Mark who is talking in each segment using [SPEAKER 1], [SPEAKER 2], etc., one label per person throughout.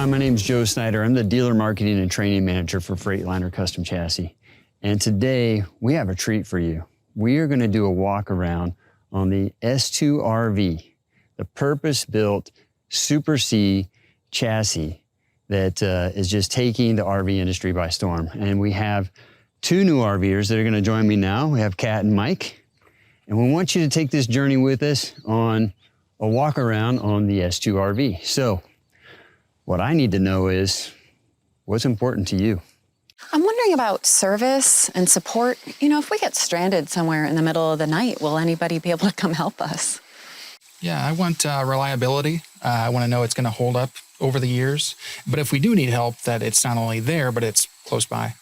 [SPEAKER 1] Hi, my name is Joe Snyder. I'm the dealer marketing and training manager for Freightliner Custom Chassis. And today we have a treat for you. We are going to do a walk around on the S2RV, the purpose-built Super C chassis that is just taking the RV industry by storm. And we have two new RVers that are going to join me now. We have Kat and Mike. And we want you to take this journey with us on a walk around on the S2RV. So what I need to know is, what's important to you?
[SPEAKER 2] I'm wondering about service and support. You know, if we get stranded somewhere in the middle of the night, will anybody be able to come help us?
[SPEAKER 3] Yeah, I want reliability. I want to know it's going to hold up over the years. But if we do need help, that it's not only there, but it's close by.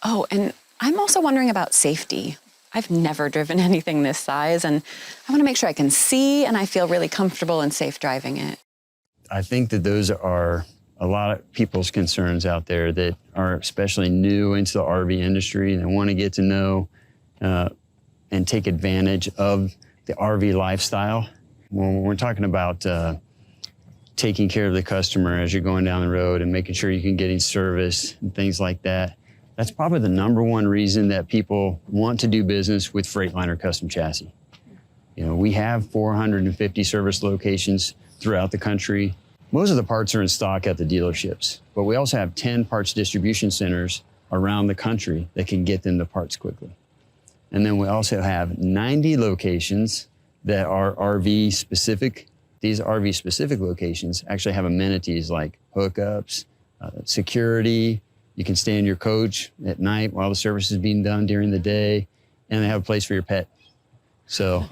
[SPEAKER 2] Oh, and I'm also wondering about safety. I've never driven anything this size, and I want to make sure I can see and I feel really comfortable and safe driving it.
[SPEAKER 1] I think that those are a lot of people's concerns out there that are especially new into the RV industry and want to get to know and take advantage of the RV lifestyle. When we're talking about taking care of the customer as you're going down the road and making sure you can get service and things like that, that's probably the number one reason that people want to do business with Freightliner Custom Chassis. You know, we have 450 service locations throughout the country. Most of the parts are in stock at the dealerships, but we also have 10 parts distribution centers around the country that can get them the parts quickly. And then we also have 90 locations that are RV specific. These RV specific locations actually have amenities like hookups, security. You can stay in your coach at night while the service is being done during the day, and they have a place for your pet. So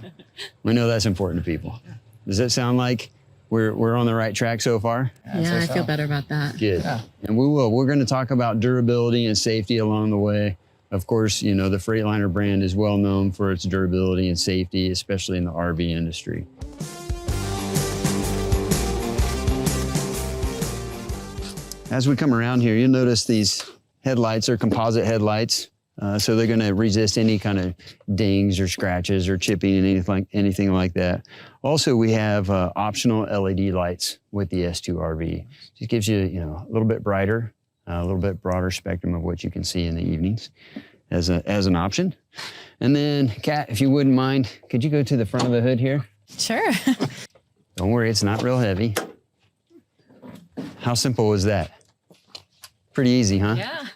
[SPEAKER 1] we know that's important to people. Does that sound like we're on the right track so far?
[SPEAKER 2] Yeah, I feel better about that.
[SPEAKER 1] Good. Yeah. And we will. We're going to talk about durability and safety along the way. Of course, you know, the Freightliner brand is well known for its durability and safety, especially in the RV industry. As we come around here, you'll notice these headlights are composite headlights. So they're going to resist any kind of dings or scratches or chipping and anything like that. Also, we have optional LED lights with the S2RV. It gives you, a little bit brighter, a little bit broader spectrum of what you can see in the evenings as an option. And then, Kat, if you wouldn't mind, could you go to the front of the hood here?
[SPEAKER 2] Sure.
[SPEAKER 1] Don't worry, it's not real heavy. How simple was that? Pretty easy, huh?
[SPEAKER 2] Yeah.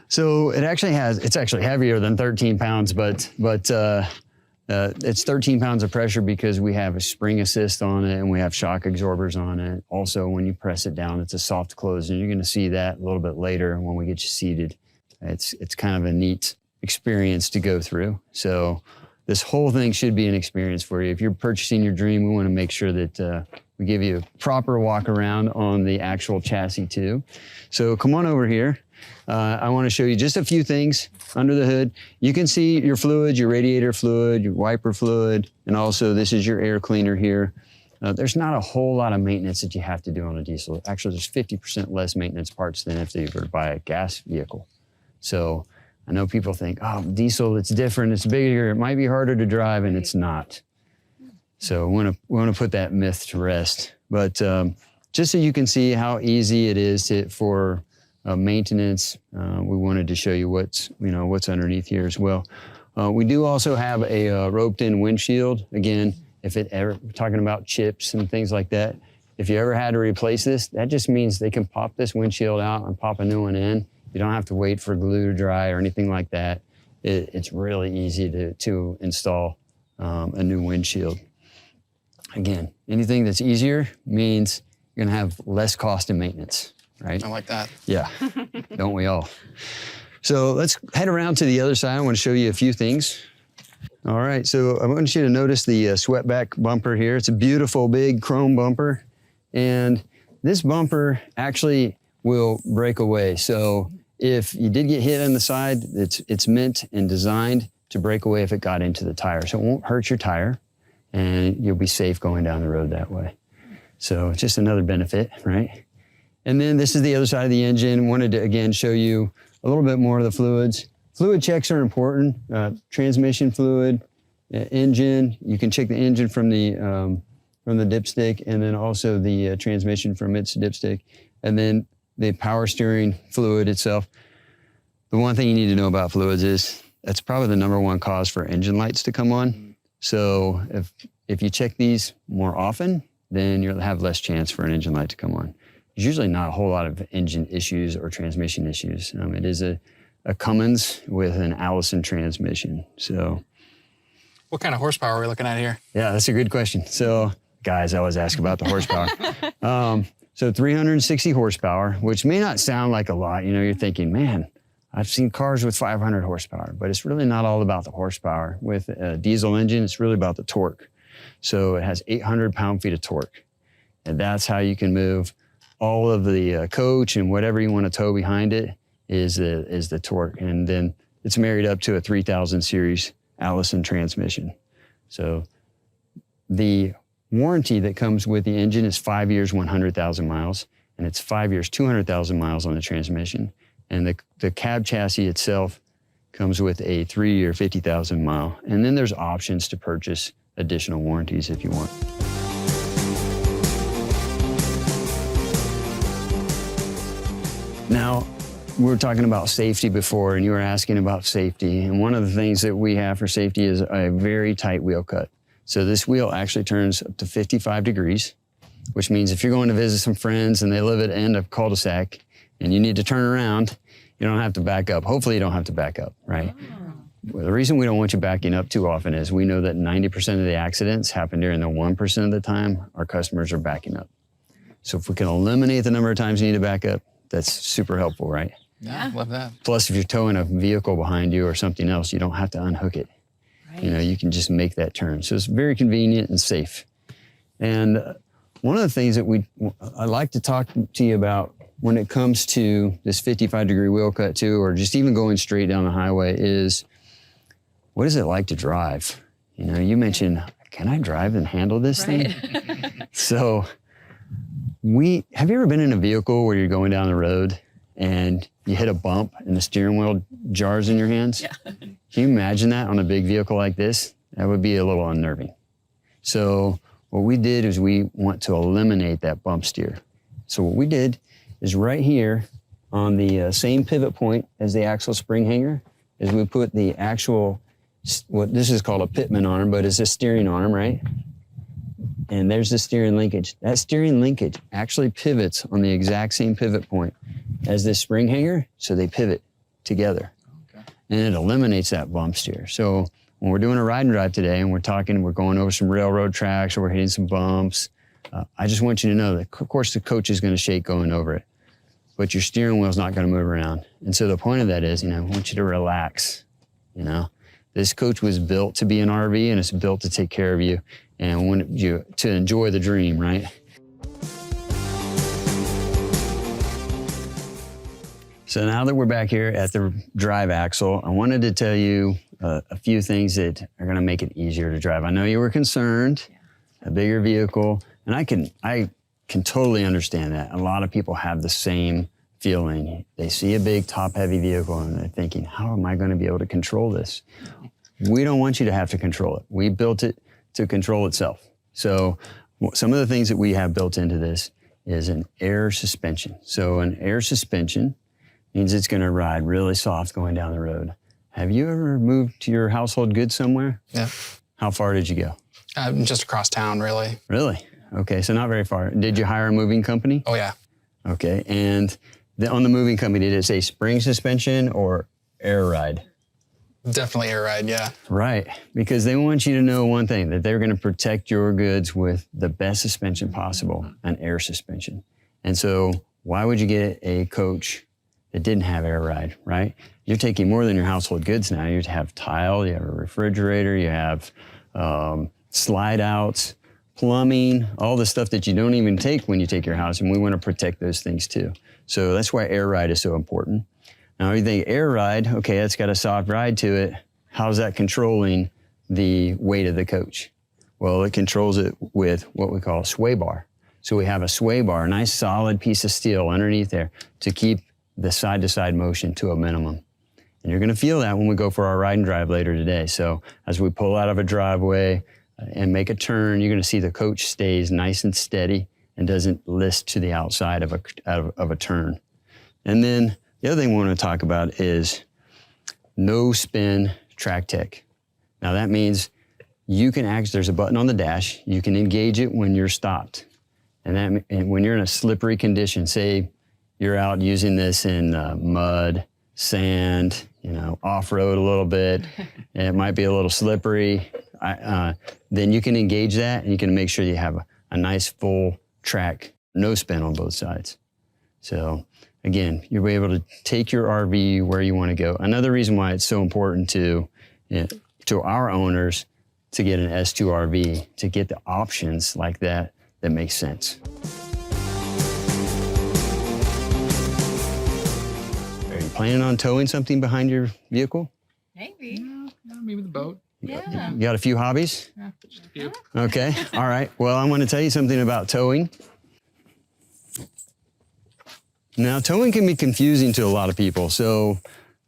[SPEAKER 1] So it's actually heavier than 13 pounds, but it's 13 pounds of pressure because we have a spring assist on it and we have shock absorbers on it. Also, when you press it down, it's a soft close, and you're going to see that a little bit later when we get you seated. It's kind of a neat experience to go through. So this whole thing should be an experience for you. If you're purchasing your dream, we want to make sure that we give you a proper walk around on the actual chassis too. So come on over here. I want to show you just a few things under the hood. You can see your fluids, your radiator fluid, your wiper fluid, and also this is your air cleaner here. There's not a whole lot of maintenance that you have to do on a diesel. Actually, there's 50% less maintenance parts than if they were to buy a gas vehicle. So I know people think, oh, diesel, it's different, it's bigger, it might be harder to drive, and it's not. So we want to put that myth to rest. But just so you can see how easy it is for maintenance, we wanted to show you what's underneath here as well. We do also have a roped-in windshield. Again, we're talking about chips and things like that. If you ever had to replace this, that just means they can pop this windshield out and pop a new one in. You don't have to wait for glue to dry or anything like that. It's really easy to install a new windshield. Again, anything that's easier means you're gonna have less cost in maintenance, right?
[SPEAKER 3] I like that.
[SPEAKER 1] Yeah, don't we all? So let's head around to the other side. I want to show you a few things. All right, so I want you to notice the swept-back bumper here. It's a beautiful big chrome bumper, and this bumper actually will break away. So if you did get hit on the side, it's meant and designed to break away if it got into the tire. So it won't hurt your tire, and you'll be safe going down the road that way. So it's just another benefit, right? And then this is the other side of the engine. Wanted to, again, show you a little bit more of the fluids. Fluid checks are important. Transmission fluid, engine. You can check the engine from the dipstick, and then also the transmission from its dipstick. And then the power steering fluid itself. The one thing you need to know about fluids is that's probably the number one cause for engine lights to come on. So if you check these more often, then you'll have less chance for an engine light to come on. There's usually not a whole lot of engine issues or transmission issues. It is a Cummins with an Allison transmission. So,
[SPEAKER 3] What kind of horsepower are we looking at here?
[SPEAKER 1] yeah, that's a good question. So, guys always ask about the horsepower. So 360 horsepower, which may not sound like a lot. You're thinking, man, I've seen cars with 500 horsepower, but it's really not all about the horsepower. With a diesel engine, it's really about the torque. So it has 800 pound-feet of torque. And that's how you can move all of the coach and whatever you want to tow behind it is the torque. And then it's married up to a 3000 series Allison transmission. So the warranty that comes with the engine is 5 years, 100,000 miles, and it's 5 years, 200,000 miles on the transmission. And the cab chassis itself comes with a 3-year, 50,000 mile. And then there's options to purchase additional warranties if you want. Now, we were talking about safety before, and you were asking about safety. And one of the things that we have for safety is a very tight wheel cut. So this wheel actually turns up to 55 degrees, which means if you're going to visit some friends and they live at the end of a cul-de-sac and you need to turn around, you don't have to back up. Hopefully you don't have to back up, right? Well, the reason we don't want you backing up too often is we know that 90% of the accidents happen during the 1% of the time our customers are backing up. So if we can eliminate the number of times you need to back up, that's super helpful, right?
[SPEAKER 3] Yeah, love that.
[SPEAKER 1] Plus, if you're towing a vehicle behind you or something else, you don't have to unhook it. Right. You can just make that turn. So it's very convenient and safe. And one of the things that I like to talk to you about when it comes to this 55-degree wheel cut too, or just even going straight down the highway is, what is it like to drive? You mentioned, can I drive and handle this thing? So have you ever been in a vehicle where you're going down the road and you hit a bump and the steering wheel jars in your hands?
[SPEAKER 2] Yeah.
[SPEAKER 1] Can you imagine that on a big vehicle like this? That would be a little unnerving. So what we did is we want to eliminate that bump steer. So what we did is right here on the same pivot point as the axle spring hanger is we put the actual, what this is called a pitman arm, but it's a steering arm, right? And there's the steering linkage. That steering linkage actually pivots on the exact same pivot point as this spring hanger, so they pivot together. Okay. And it eliminates that bump steer. So when we're doing a ride and drive today and we're going over some railroad tracks or we're hitting some bumps, I just want you to know that, of course, the coach is going to shake going over it, but your steering wheel's not going to move around. And so the point of that is, I want you to relax. This coach was built to be an RV and it's built to take care of you and to enjoy the dream, right? So now that we're back here at the drive axle, I wanted to tell you a few things that are going to make it easier to drive. I know you were concerned, a bigger vehicle, and I can totally understand that. A lot of people have the same feeling. They see a big top-heavy vehicle and they're thinking, how am I going to be able to control this? We don't want you to have to control it. We built it to control itself. So some of the things that we have built into this is an air suspension. So an air suspension means it's going to ride really soft going down the road. Have you ever moved your household goods somewhere?
[SPEAKER 3] Yeah.
[SPEAKER 1] How far did you go?
[SPEAKER 3] Just across town, really.
[SPEAKER 1] Really? Okay, so not very far. Did you hire a moving company?
[SPEAKER 3] Oh, yeah.
[SPEAKER 1] Okay, and on the moving company, did it say spring suspension or air ride?
[SPEAKER 3] Definitely air ride, yeah.
[SPEAKER 1] Right, because they want you to know one thing, that they're going to protect your goods with the best suspension possible, an air suspension. And so why would you get a coach that didn't have air ride, right? You're taking more than your household goods now. You have tile, you have a refrigerator, you have slide outs, plumbing, all the stuff that you don't even take when you take your house, and we want to protect those things too. So that's why air ride is so important. Now you think air ride, okay, that's got a soft ride to it. How's that controlling the weight of the coach? Well, it controls it with what we call a sway bar. So we have a sway bar, a nice solid piece of steel underneath there to keep the side-to-side motion to a minimum. And you're gonna feel that when we go for our ride and drive later today. So as we pull out of a driveway and make a turn, you're gonna see the coach stays nice and steady and doesn't list to the outside of a turn. And then the other thing we want to talk about is no spin track tech. Now that means you can there's a button on the dash, you can engage it when you're stopped. And when you're in a slippery condition, say you're out using this in mud, sand, off-road a little bit, and it might be a little slippery, then you can engage that and you can make sure you have a nice full track, no spin on both sides. So again, you'll be able to take your RV where you want to go. Another reason why it's so important to our owners to get an S2RV, to get the options like that make sense. Are you planning on towing something behind your vehicle?
[SPEAKER 2] Maybe.
[SPEAKER 3] Yeah, maybe the boat.
[SPEAKER 2] Yeah.
[SPEAKER 1] You got a few hobbies?
[SPEAKER 3] Yeah, just a few.
[SPEAKER 1] Okay, all right. Well, I want to tell you something about towing. Now, towing can be confusing to a lot of people,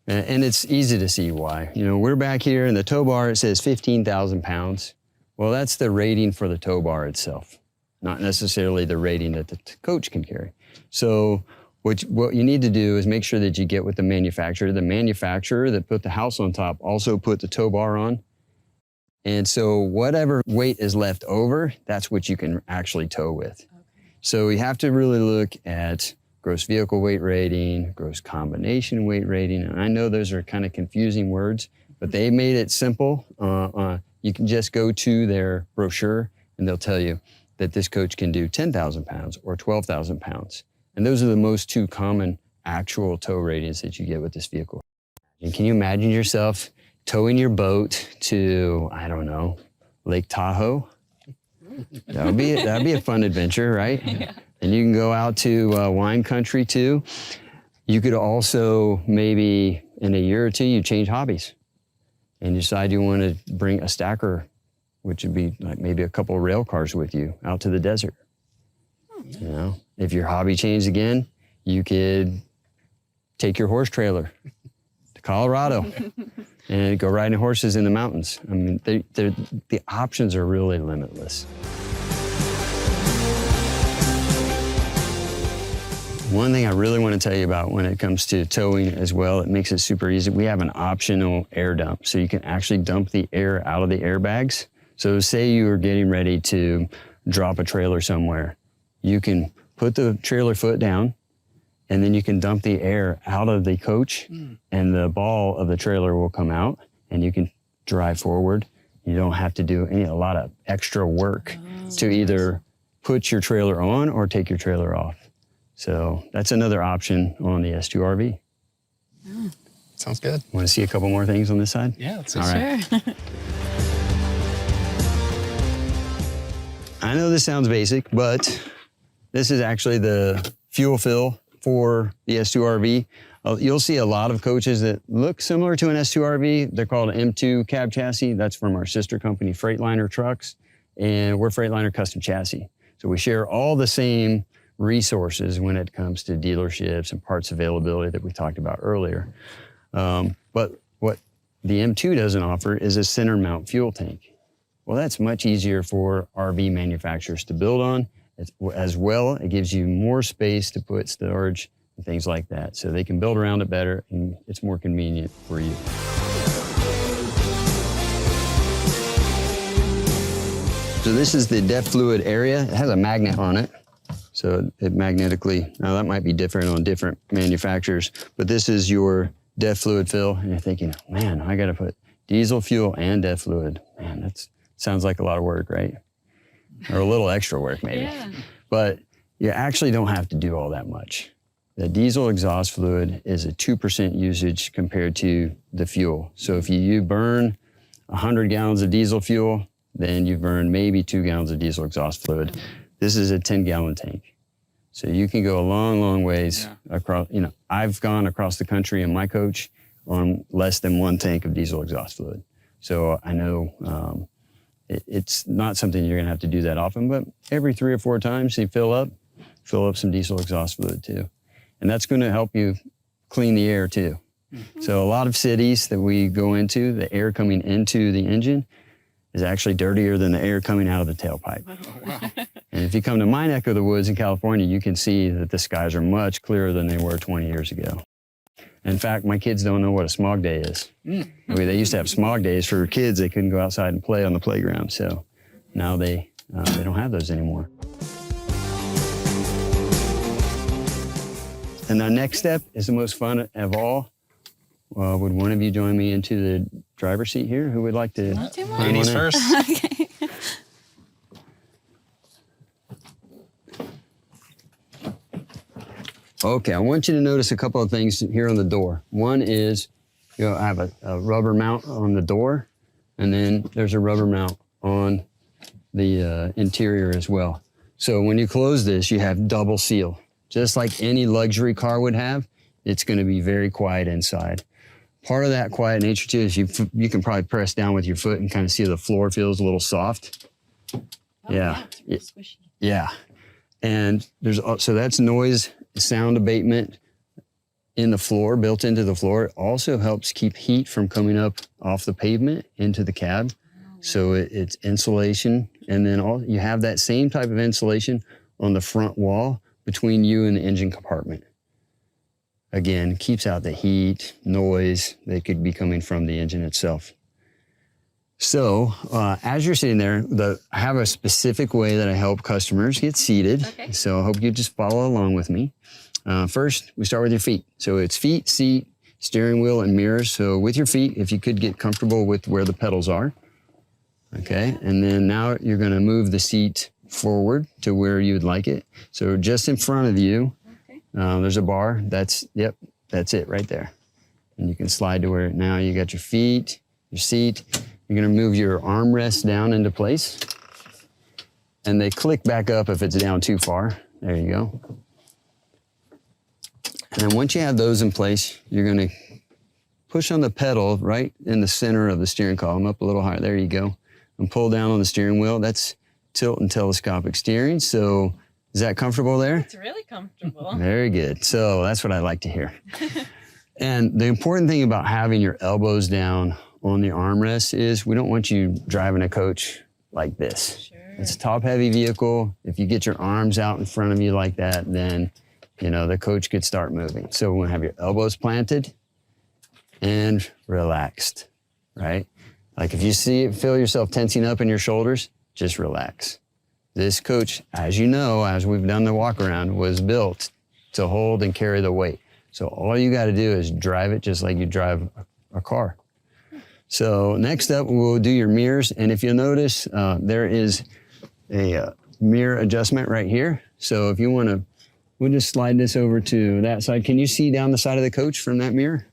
[SPEAKER 1] and it's easy to see why. We're back here in the tow bar, it says 15,000 pounds. Well, that's the rating for the tow bar itself, not necessarily the rating that the coach can carry. So what you need to do is make sure that you get with the manufacturer. The manufacturer that put the house on top also put the tow bar on. And so whatever weight is left over, that's what you can actually tow with. Okay. So you have to really look at gross vehicle weight rating, gross combination weight rating. And I know those are kind of confusing words, but they made it simple. You can just go to their brochure and they'll tell you that this coach can do 10,000 pounds or 12,000 pounds. And those are the most two common actual tow ratings that you get with this vehicle. And can you imagine yourself towing your boat to, I don't know, Lake Tahoe? That'd be a fun adventure, right? Yeah. And you can go out to wine country too. You could also maybe in a year or two, you change hobbies and decide you want to bring a stacker, which would be like maybe a couple of rail cars with you out to the desert. If your hobby changed again, you could take your horse trailer to Colorado and go riding horses in the mountains. I mean, the options are really limitless. One thing I really want to tell you about when it comes to towing as well, it makes it super easy. We have an optional air dump, so you can actually dump the air out of the airbags. So say you are getting ready to drop a trailer somewhere, you can put the trailer foot down, and then you can dump the air out of the coach, and the ball of the trailer will come out, and you can drive forward. You don't have to do a lot of extra work to either put your trailer on or take your trailer off. So that's another option on the S2RV.
[SPEAKER 3] Sounds good.
[SPEAKER 1] Want to see a couple more things on this side?
[SPEAKER 3] Yeah, let's see.
[SPEAKER 1] All right.
[SPEAKER 2] Sure.
[SPEAKER 1] I know this sounds basic, but this is actually the fuel fill for the S2RV. You'll see a lot of coaches that look similar to an S2RV. They're called an M2 cab chassis. That's from our sister company, Freightliner Trucks, and we're Freightliner Custom Chassis. So we share all the same resources when it comes to dealerships and parts availability that we talked about earlier. But what the M2 doesn't offer is a center mount fuel tank. Well, that's much easier for RV manufacturers to build on. As well, it gives you more space to put storage and things like that. So they can build around it better and it's more convenient for you. So this is the DEF fluid area. It has a magnet on it. So it magnetically, now that might be different on different manufacturers, but this is your DEF fluid fill. And you're thinking, man, I got to put diesel fuel and DEF fluid. Man, that sounds like a lot of work, right? Or a little extra work maybe. Yeah. But you actually don't have to do all that much. The diesel exhaust fluid is a 2% usage compared to the fuel. So if you burn 100 gallons of diesel fuel, then you burn maybe 2 gallons of diesel exhaust fluid. This is a 10-gallon tank. So you can go a long, long ways across, I've gone across the country in my coach on less than 1 tank of diesel exhaust fluid. So I know it's not something you're gonna have to do that often, but every 3 or 4 times you fill up some diesel exhaust fluid too. And that's gonna help you clean the air too. Mm-hmm. So a lot of cities that we go into, the air coming into the engine, is actually dirtier than the air coming out of the tailpipe. And if you come to my neck of the woods in California, you can see that the skies are much clearer than they were 20 years ago. In fact, my kids don't know what a smog day is. They used to have smog days for kids. They couldn't go outside and play on the playground. So now they don't have those anymore. And the next step is the most fun of all. Would one of you join me into the driver's seat here? Who would like to?
[SPEAKER 3] Ladies first.
[SPEAKER 2] Okay.
[SPEAKER 1] Okay, I want you to notice a couple of things here on the door. One is, I have a rubber mount on the door, and then there's a rubber mount on the interior as well. So when you close this, you have double seal. Just like any luxury car would have, it's going to be very quiet inside. Part of that quiet nature too is you can probably press down with your foot and kind of see the floor feels a little soft. Yeah. Yeah. And so that's noise, sound abatement in the floor, built into the floor. It also helps keep heat from coming up off the pavement into the cab. So it's insulation. And then you have that same type of insulation on the front wall between you and the engine compartment. Again, keeps out the heat, noise that could be coming from the engine itself. So as you're sitting there, I have a specific way that I help customers get seated. Okay. So I hope you just follow along with me. First, we start with your feet. So it's feet, seat, steering wheel, and mirrors. So with your feet, if you could get comfortable with where the pedals are. Okay, and then now you're gonna move the seat forward to where you would like it. So just in front of you, there's a bar. That's it right there. And you can slide to where now you got your feet, your seat. You're gonna move your armrest down into place. And they click back up if it's down too far. There you go. And then once you have those in place, you're gonna push on the pedal right in the center of the steering column, up a little higher. There you go. And pull down on the steering wheel. That's tilt and telescopic steering. So is that comfortable there?
[SPEAKER 4] It's really comfortable.
[SPEAKER 1] Very good. So that's what I like to hear. And the important thing about having your elbows down on the armrest is we don't want you driving a coach like this.
[SPEAKER 4] Sure.
[SPEAKER 1] It's a top-heavy vehicle. If you get your arms out in front of you like that, then the coach could start moving. So we want to have your elbows planted and relaxed, right? Like if you feel yourself tensing up in your shoulders, just relax. This coach, as you know, as we've done the walk around, was built to hold and carry the weight. So all you got to do is drive it just like you drive a car. So next up, we'll do your mirrors. And if you'll notice, there is a mirror adjustment right here. So if you want to, we'll just slide this over to that side. Can you see down the side of the coach from that mirror?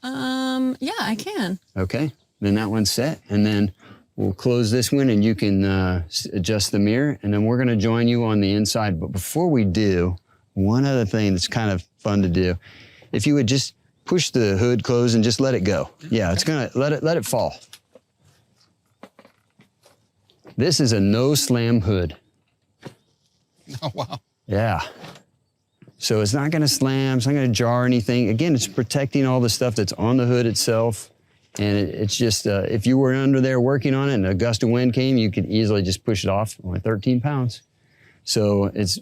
[SPEAKER 2] Yeah, I can.
[SPEAKER 1] Okay, then that one's set. And then we'll close this one and you can adjust the mirror. And then we're gonna join you on the inside. But before we do, one other thing that's kind of fun to do, if you would just push the hood closed and just let it go. Yeah, it's gonna, let it fall. This is a no slam hood.
[SPEAKER 3] Oh, wow.
[SPEAKER 1] Yeah. So it's not gonna slam, it's not gonna jar anything. Again, it's protecting all the stuff that's on the hood itself. And it's just, if you were under there working on it and a gust of wind came, you could easily just push it off, only 13 pounds. So it's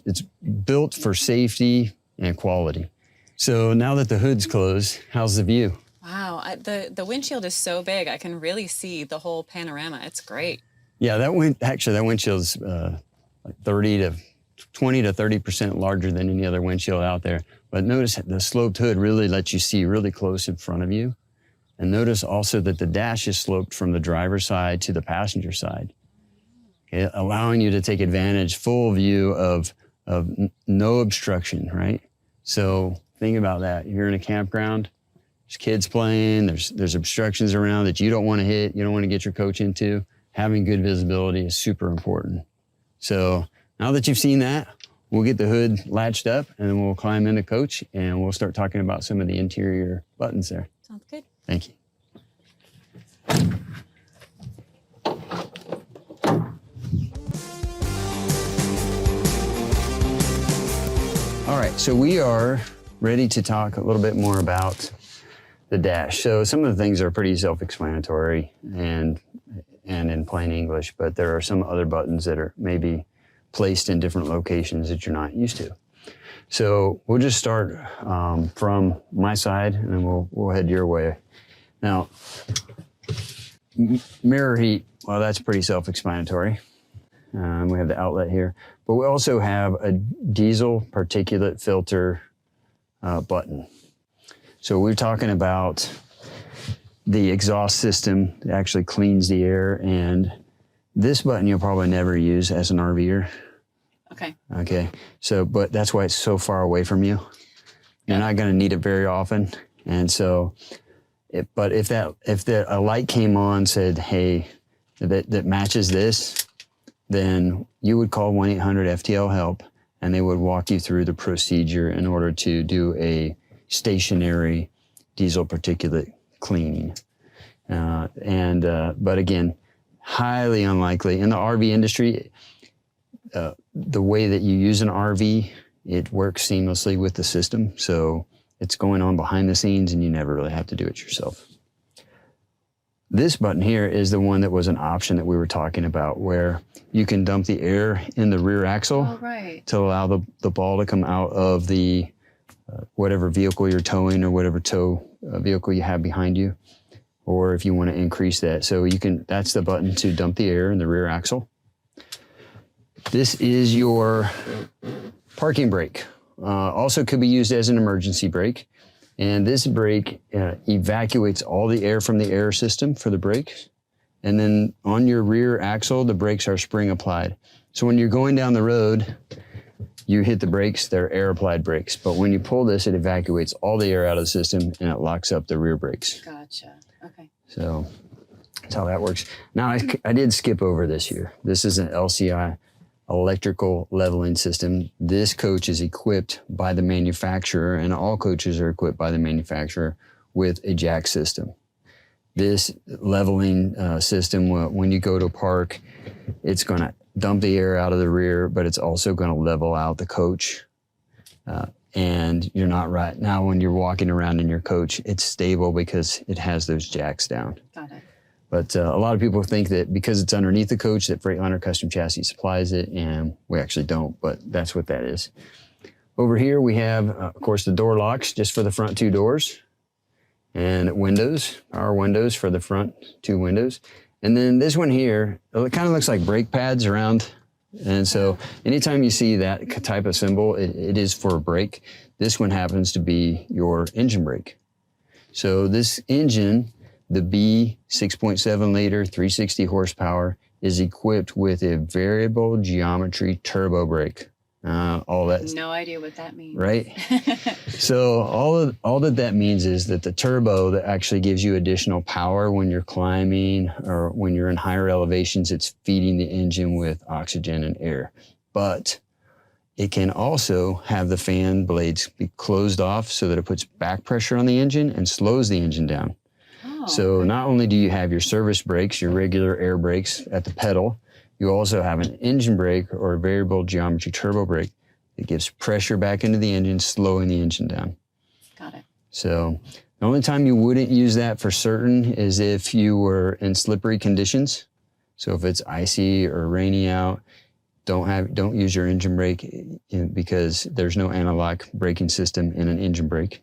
[SPEAKER 1] built for safety and quality. So now that the hood's closed, how's the view?
[SPEAKER 2] Wow, the windshield is so big, I can really see the whole panorama. It's great.
[SPEAKER 1] Yeah, that windshield's like 20 to 30% larger than any other windshield out there. But notice the sloped hood really lets you see really close in front of you. And notice also that the dash is sloped from the driver's side to the passenger side, okay, allowing you to take advantage, full view of no obstruction, right? So think about that. You're in a campground, there's kids playing, there's obstructions around that you don't want to hit, you don't want to get your coach into. Having good visibility is super important. So now that you've seen that, we'll get the hood latched up and then we'll climb in the coach and we'll start talking about some of the interior buttons there.
[SPEAKER 2] Sounds good.
[SPEAKER 1] Thank you. All right, so we are ready to talk a little bit more about the dash. So some of the things are pretty self-explanatory, and and in plain English, but there are some other buttons that are maybe placed in different locations that you're not used to. So we'll just start from my side, and then we'll head your way. Now, mirror heat, well, that's pretty self-explanatory. We have the outlet here, but we also have a diesel particulate filter button. So we're talking about the exhaust system that actually cleans the air, and this button you'll probably never use as an RVer.
[SPEAKER 2] Okay.
[SPEAKER 1] Okay. So, but that's why it's so far away from you. You're not going to need it very often. And so, but if a light came on, said, hey, that matches this, then you would call 1-800-FTL-HELP, and they would walk you through the procedure in order to do a stationary diesel particulate cleaning. But again, highly unlikely. In the RV industry, the way that you use an RV, it works seamlessly with the system. So it's going on behind the scenes and you never really have to do it yourself. This button here is the one that was an option that we were talking about, where you can dump the air in the rear axle to allow the ball to come out of the whatever vehicle you're towing or whatever tow vehicle you have behind you, or if you want to increase that. So you can, that's the button to dump the air in the rear axle. This is your parking brake. Also could be used as an emergency brake. And this brake evacuates all the air from the air system for the brakes. And then on your rear axle, the brakes are spring applied. So when you're going down the road, you hit the brakes, they're air applied brakes. But when you pull this, it evacuates all the air out of the system and it locks up the rear brakes.
[SPEAKER 2] Gotcha. Okay.
[SPEAKER 1] So that's how that works. Now I did skip over this here. This is an LCI, electrical leveling system. This coach is equipped by the manufacturer, and all coaches are equipped by the manufacturer with a jack system. This leveling system, when you go to park, it's going to dump the air out of the rear, but it's also going to level out the coach. And you're not right now when you're walking around in your coach, it's stable because it has those jacks down.
[SPEAKER 2] Got it.
[SPEAKER 1] But a lot of people think that because it's underneath the coach that Freightliner Custom Chassis supplies it, and we actually don't, but that's what that is. Over here we have, of course, the door locks just for the front two doors, and windows, power windows for the front two windows. And then this one here, it kind of looks like brake pads around. And so anytime you see that type of symbol, it is for a brake. This one happens to be your engine brake. So this engine, the B 6.7 liter, 360 horsepower, is equipped with a variable geometry turbo brake. All that.
[SPEAKER 2] No idea what that means.
[SPEAKER 1] Right? So all that means is that the turbo that actually gives you additional power when you're climbing or when you're in higher elevations, it's feeding the engine with oxygen and air. But it can also have the fan blades be closed off so that it puts back pressure on the engine and slows the engine down. So not only do you have your service brakes, your regular air brakes at the pedal, you also have an engine brake or a variable geometry turbo brake that gives pressure back into the engine, slowing the engine down.
[SPEAKER 2] Got it.
[SPEAKER 1] So the only time you wouldn't use that for certain is if you were in slippery conditions. So if it's icy or rainy out, don't use your engine brake because there's no analog braking system in an engine brake.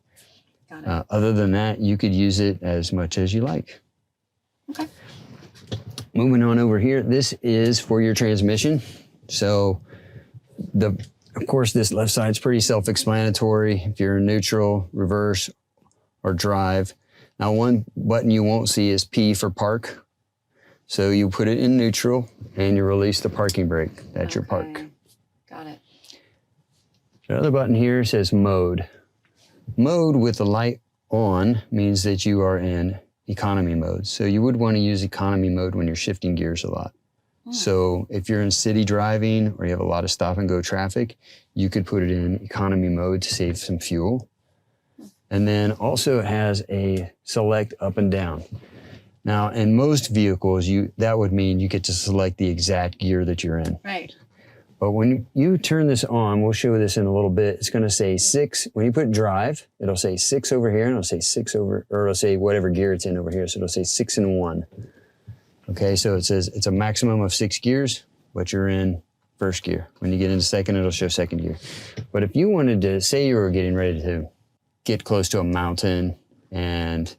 [SPEAKER 1] Other than that, you could use it as much as you like.
[SPEAKER 2] Okay.
[SPEAKER 1] Moving on over here, this is for your transmission. So of course, this left side is pretty self-explanatory. If you're in neutral, reverse, or drive. Now, one button you won't see is P for park. So you put it in neutral and you release the parking brake. That's your park.
[SPEAKER 2] Got it.
[SPEAKER 1] The other button here says mode. Mode with the light on means that you are in economy mode. So you would want to use economy mode when you're shifting gears a lot. So if you're in city driving or you have a lot of stop and go traffic, you could put it in economy mode to save some fuel. And then also it has a select up and down. Now, in most vehicles, that would mean you get to select the exact gear that you're in.
[SPEAKER 2] Right.
[SPEAKER 1] But when you turn this on, we'll show this in a little bit, it's gonna say 6. When you put drive, it'll say 6 over here, and it'll say 6 over, or it'll say whatever gear it's in over here. So it'll say 6 and 1. Okay, so it says it's a maximum of 6 gears, but you're in first gear. When you get into second, it'll show second gear. But if you wanted to, say you were getting ready to get close to a mountain and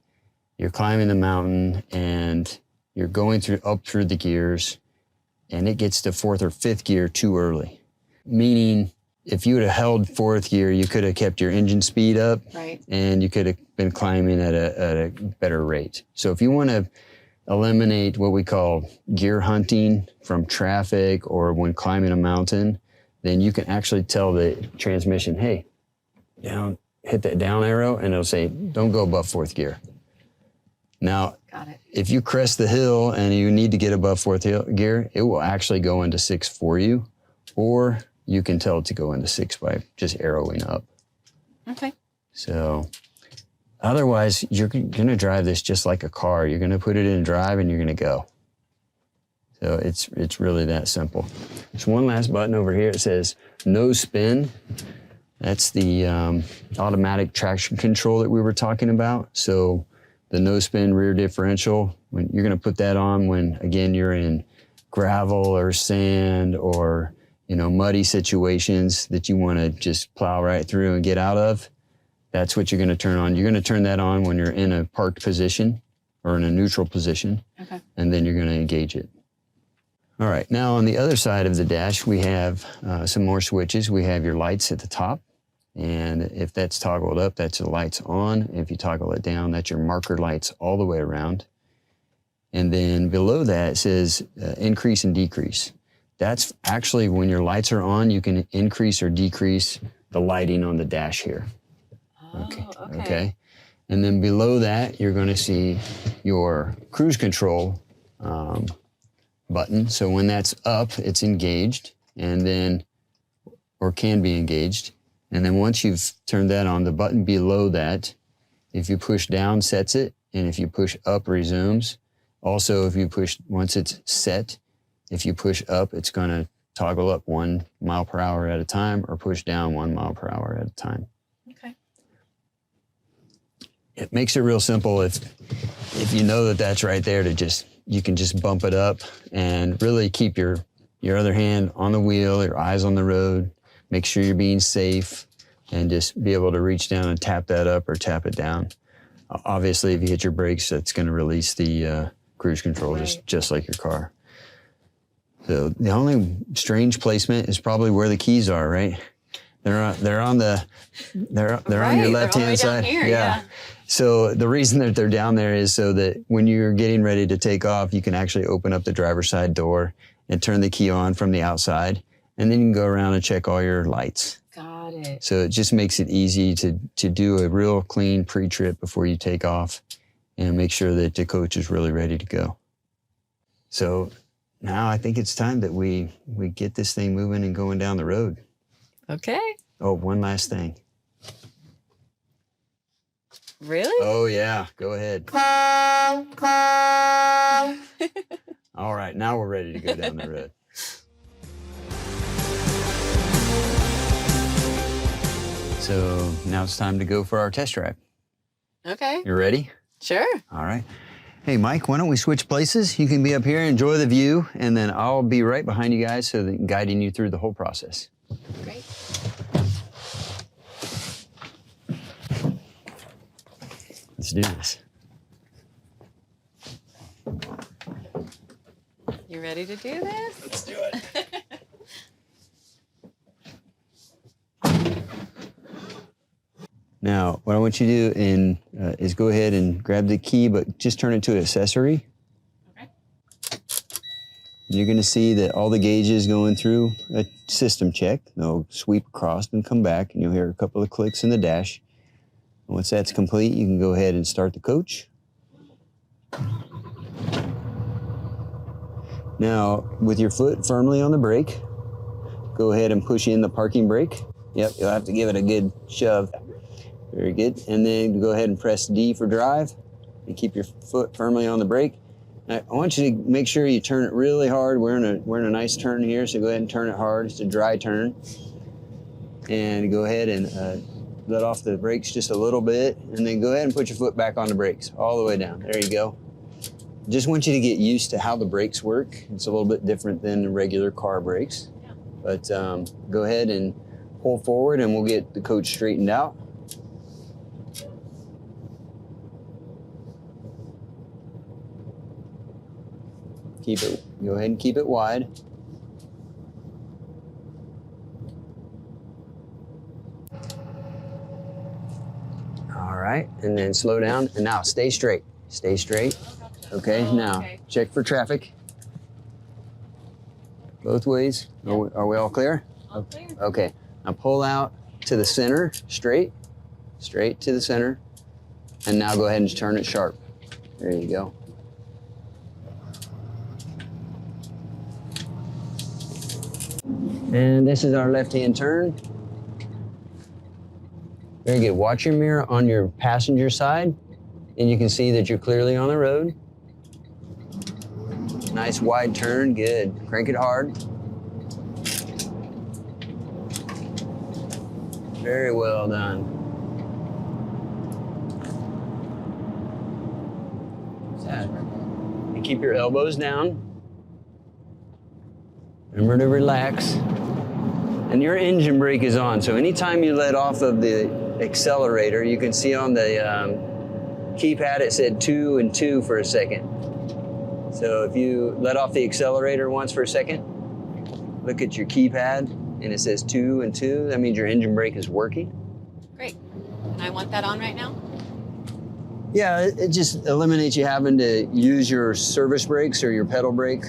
[SPEAKER 1] you're climbing the mountain and you're going up through the gears and it gets to fourth or fifth gear too early. Meaning if you would have held fourth gear, you could have kept your engine speed up,
[SPEAKER 2] Right.
[SPEAKER 1] and you could have been climbing at a better rate. So if you want to eliminate what we call gear hunting from traffic or when climbing a mountain, then you can actually tell the transmission, hey, hit that down arrow, and it'll say, don't go above fourth gear. Now,
[SPEAKER 2] Got it.
[SPEAKER 1] if you crest the hill and you need to get above fourth gear, it will actually go into 6 for you, or you can tell it to go into 6 by just arrowing up.
[SPEAKER 2] Okay.
[SPEAKER 1] So otherwise, you're going to drive this just like a car. You're going to put it in drive and you're going to go. So it's really that simple. There's one last button over here. It says no spin. That's the automatic traction control that we were talking about. So the no spin rear differential, when you're going to put that on when, again, you're in gravel or sand or muddy situations that you want to just plow right through and get out of. That's what you're going to turn on. You're going to turn that on when you're in a parked position or in a neutral position.
[SPEAKER 2] Okay.
[SPEAKER 1] And then you're going to engage it. All right. Now on the other side of the dash, we have some more switches. We have your lights at the top. And if that's toggled up, that's the lights on. If you toggle it down, that's your marker lights all the way around. And then below that, it says increase and decrease. That's actually when your lights are on, you can increase or decrease the lighting on the dash here. Okay. And then below that, you're going to see your cruise control button. So when that's up, it's engaged, and then, or can be engaged. And then once you've turned that on, the button below that, if you push down, sets it. And if you push up, resumes. Also, if you push, once it's set, if you push up, it's going to toggle up 1 mile per hour at a time, or push down 1 mile per hour at a time.
[SPEAKER 2] Okay.
[SPEAKER 1] It makes it real simple if you know that that's right there you can just bump it up and really keep your other hand on the wheel, your eyes on the road, make sure you're being safe, and just be able to reach down and tap that up or tap it down. Obviously, if you hit your brakes, that's going to release the cruise control,
[SPEAKER 2] Right.
[SPEAKER 1] just like your car. So the only strange placement is probably where the keys are, right? They're on your left-hand side.
[SPEAKER 2] Here, yeah.
[SPEAKER 1] So the reason that they're down there is so that when you're getting ready to take off, you can actually open up the driver's side door and turn the key on from the outside, and then you can go around and check all your lights.
[SPEAKER 2] Got it.
[SPEAKER 1] So it just makes it easy to do a real clean pre-trip before you take off and make sure that the coach is really ready to go. So now I think it's time that we get this thing moving and going down the road.
[SPEAKER 2] Okay.
[SPEAKER 1] Oh, one last thing.
[SPEAKER 2] Really?
[SPEAKER 1] Oh, yeah. Go ahead. All right. Now we're ready to go down the road. So now it's time to go for our test drive.
[SPEAKER 2] Okay.
[SPEAKER 1] You ready?
[SPEAKER 2] Sure.
[SPEAKER 1] All right. Hey, Mike, why don't we switch places? You can be up here, enjoy the view, and then I'll be right behind you guys so that guiding you through the whole process.
[SPEAKER 2] Great.
[SPEAKER 1] Let's do this.
[SPEAKER 2] You ready to do this?
[SPEAKER 1] Let's do it. Now, what I want you to do is go ahead and grab the key, but just turn it to an accessory.
[SPEAKER 2] Okay.
[SPEAKER 1] You're going to see that all the gauges going through a system check. They'll sweep across and come back, and you'll hear a couple of clicks in the dash. And once that's complete, you can go ahead and start the coach. Now, with your foot firmly on the brake, go ahead and push in the parking brake. Yep, you'll have to give it a good shove. Very good. And then go ahead and press D for drive and keep your foot firmly on the brake. Now, I want you to make sure you turn it really hard. We're in a nice turn here, so go ahead and turn it hard. It's a dry turn. And go ahead and let off the brakes just a little bit, and then go ahead and put your foot back on the brakes all the way down. There you go. just want you to get used to how the brakes work. It's a little bit different than the regular car brakes.
[SPEAKER 2] Yeah.
[SPEAKER 1] But go ahead and pull forward and we'll get the coach straightened out. Go ahead and keep it wide. All right, and then slow down, and now stay straight. Stay straight. Okay, now check for traffic. Both ways. Are we all clear?
[SPEAKER 2] All clear.
[SPEAKER 1] Okay, now pull out to the center, straight to the center, and now go ahead and turn it sharp. There you go. And this is our left-hand turn. Very good. Watch your mirror on your passenger side, and you can see that you're clearly on the road. Nice wide turn, good. Crank it hard. Very well done. And keep your elbows down. Remember to relax. And your engine brake is on, so anytime you let off of the accelerator, you can see on the keypad it said 2 and 2 for a second. So if you let off the accelerator once for a second, look at your keypad and it says 2 and 2. That means your engine brake is working.
[SPEAKER 2] Great. And I want that on right now?
[SPEAKER 1] Yeah, it just eliminates you having to use your service brakes or your pedal brake.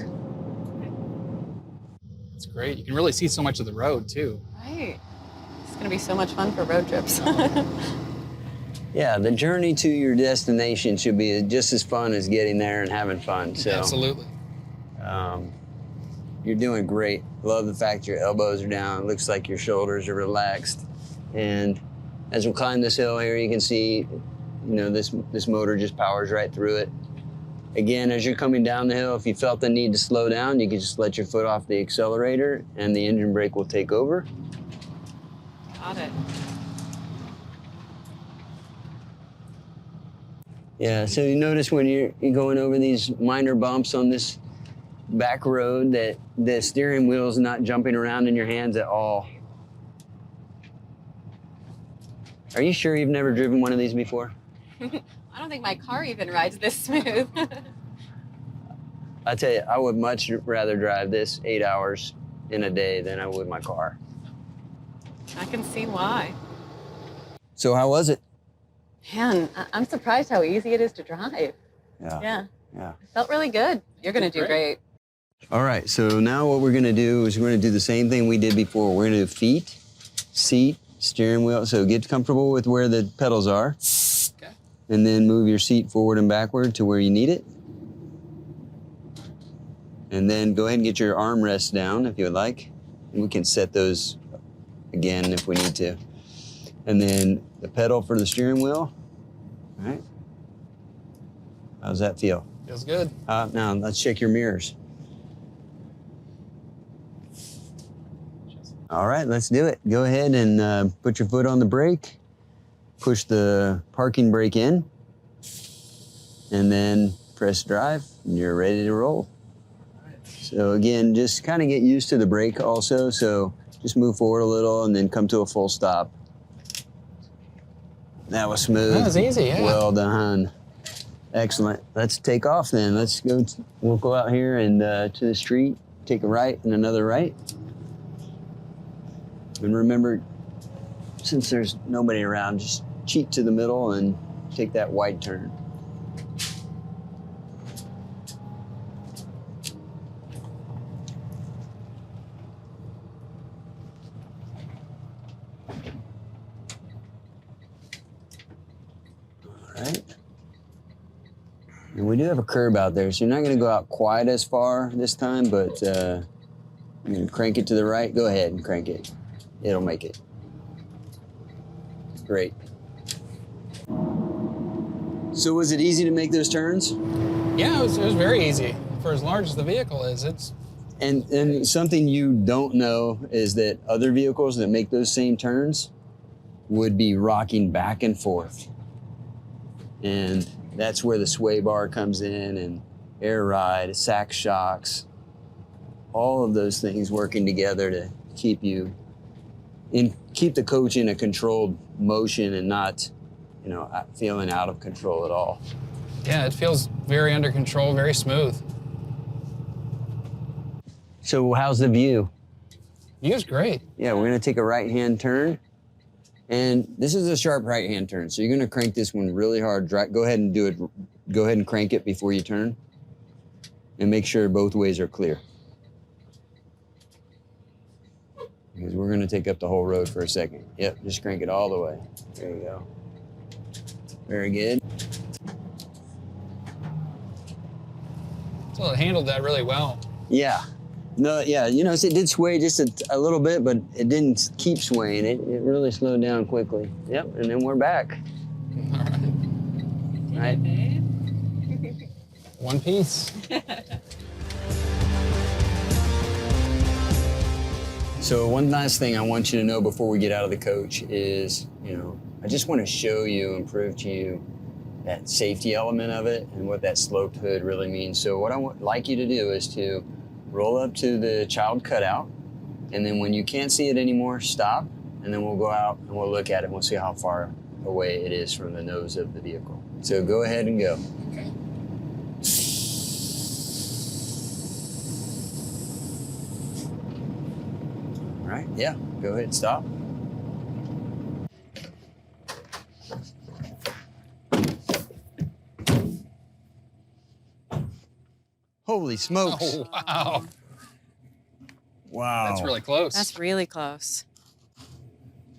[SPEAKER 3] It's great. You can really see so much of the road too.
[SPEAKER 2] Right. It's going to be so much fun for road trips.
[SPEAKER 1] Yeah, the journey to your destination should be just as fun as getting there and having fun. So,
[SPEAKER 3] absolutely.
[SPEAKER 1] You're doing great. Love the fact your elbows are down. It looks like your shoulders are relaxed. And as we climb this hill here, you can see, you know, this motor just powers right through it. Again, as you're coming down the hill, if you felt the need to slow down, you can just let your foot off the accelerator and the engine brake will take over.
[SPEAKER 2] Got it.
[SPEAKER 1] Yeah, so you notice when you're going over these minor bumps on this back road that the steering wheel is not jumping around in your hands at all. Are you sure you've never driven one of these before?
[SPEAKER 2] I don't think my car even rides this smooth.
[SPEAKER 1] I tell you, I would much rather drive this 8 hours in a day than I would my car.
[SPEAKER 2] I can see why.
[SPEAKER 1] So how was it?
[SPEAKER 2] Man, I'm surprised how easy it is to drive. Yeah. It felt really good. You're going to do great.
[SPEAKER 1] All right, so now what we're gonna do is we're gonna do the same thing we did before. We're gonna do feet, seat, steering wheel. So get comfortable with where the pedals are.
[SPEAKER 3] Okay.
[SPEAKER 1] And then move your seat forward and backward to where you need it. And then go ahead and get your armrests down if you would like. And we can set those again if we need to. And then the pedal for the steering wheel. All right. How's that feel?
[SPEAKER 3] Feels good.
[SPEAKER 1] Now let's check your mirrors. All right, let's do it. Go ahead and put your foot on the brake, push the parking brake in, and then press drive, and you're ready to roll. So again, just kind of get used to the brake also. So just move forward a little and then come to a full stop. That was smooth.
[SPEAKER 3] That was easy, yeah.
[SPEAKER 1] Well done. Excellent. Let's take off then. Let's go. We'll go out here and to the street, take a right and another right. And remember, since there's nobody around, just cheat to the middle and take that wide turn. All right. And we do have a curb out there, so you're not going to go out quite as far this time, but you're going to crank it to the right. Go ahead and crank it. It'll make it. Great. So was it easy to make those turns?
[SPEAKER 3] Yeah, it was very easy. For as large as the vehicle is, it's...
[SPEAKER 1] And something you don't know is that other vehicles that make those same turns would be rocking back and forth. And that's where the sway bar comes in, and air ride, sack shocks, all of those things working together to keep the coach in a controlled motion and not, feeling out of control at all.
[SPEAKER 3] Yeah, it feels very under control, very smooth.
[SPEAKER 1] So how's the view?
[SPEAKER 3] View's great.
[SPEAKER 1] Yeah, we're gonna take a right-hand turn. And this is a sharp right-hand turn. So you're gonna crank this one really hard. Go ahead and do it. Go ahead and crank it before you turn. And make sure both ways are clear. Because we're gonna take up the whole road for a second. Yep, just crank it all the way. There you go. Very good.
[SPEAKER 3] So it handled that really well.
[SPEAKER 1] Yeah. No, yeah, so it did sway just a little bit, but it didn't keep swaying. It really slowed down quickly. Yep, and then we're back.
[SPEAKER 3] All right.
[SPEAKER 1] Right.
[SPEAKER 3] One piece.
[SPEAKER 1] So one last thing I want you to know before we get out of the coach is, I just want to show you and prove to you that safety element of it and what that sloped hood really means. So what I would like you to do is to roll up to the child cutout, and then when you can't see it anymore, stop, and then we'll go out and we'll look at it and we'll see how far away it is from the nose of the vehicle. So go ahead and go.
[SPEAKER 3] Okay.
[SPEAKER 1] All right, yeah, go ahead and stop. Holy smokes.
[SPEAKER 3] Oh, wow.
[SPEAKER 1] Wow.
[SPEAKER 3] That's really close.
[SPEAKER 2] That's really close.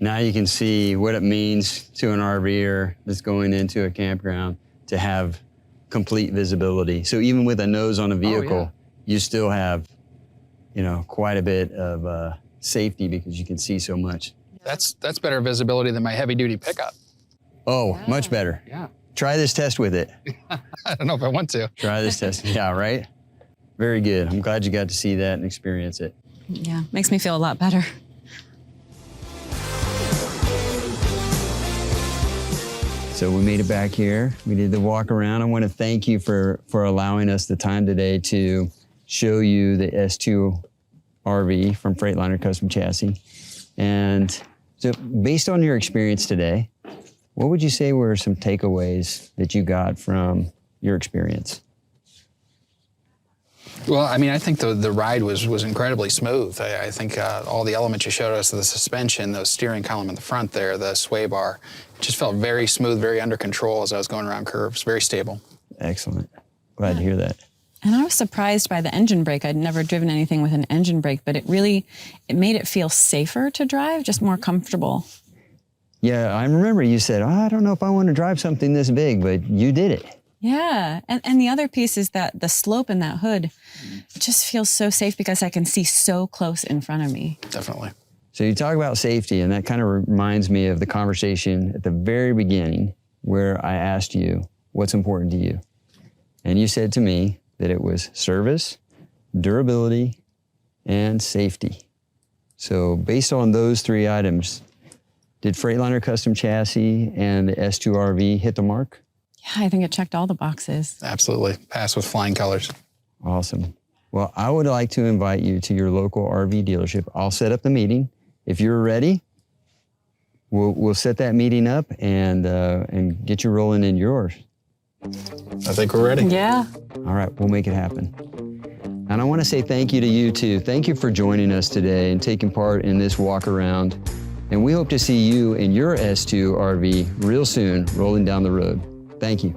[SPEAKER 1] Now you can see what it means to an RVer that's going into a campground to have complete visibility. So even with a nose on a vehicle, you still have, quite a bit of safety because you can see so much.
[SPEAKER 3] That's better visibility than my heavy duty pickup.
[SPEAKER 1] Oh, much better.
[SPEAKER 3] Yeah.
[SPEAKER 1] Try this test with it.
[SPEAKER 3] I don't know if I want to.
[SPEAKER 1] Try this test. Yeah, right? Very good. I'm glad you got to see that and experience it.
[SPEAKER 2] Yeah, makes me feel a lot better.
[SPEAKER 1] So we made it back here. We did the walk around. I want to thank you for allowing us the time today to show you the S2RV from Freightliner Custom Chassis. And so based on your experience today, what would you say were some takeaways that you got from your experience?
[SPEAKER 3] Well, I think the ride was incredibly smooth. I think all the elements you showed us, the suspension, the steering column in the front there, the sway bar, just felt very smooth, very under control as I was going around curves, very stable.
[SPEAKER 1] Excellent. Glad to hear that.
[SPEAKER 2] And I was surprised by the engine brake. I'd never driven anything with an engine brake, but it made it feel safer to drive, just more comfortable.
[SPEAKER 1] Yeah, I remember you said, I don't know if I want to drive something this big, but you did it.
[SPEAKER 2] Yeah, and the other piece is that the slope in that hood just feels so safe because I can see so close in front of me.
[SPEAKER 3] Definitely.
[SPEAKER 1] So you talk about safety, and that kind of reminds me of the conversation at the very beginning where I asked you, what's important to you? And you said to me that it was service, durability, and safety. So based on those three items, did Freightliner Custom Chassis and the S2RV hit the mark?
[SPEAKER 2] Yeah, I think it checked all the boxes.
[SPEAKER 3] Absolutely. Passed with flying colors.
[SPEAKER 1] Awesome. Well, I would like to invite you to your local RV dealership. I'll set up the meeting. If you're ready, we'll set that meeting up and get you rolling in yours.
[SPEAKER 3] I think we're ready.
[SPEAKER 2] Yeah.
[SPEAKER 1] All right, we'll make it happen. And I want to say thank you to you too. Thank you for joining us today and taking part in this walk around. And we hope to see you in your S2RV real soon, rolling down the road. Thank you.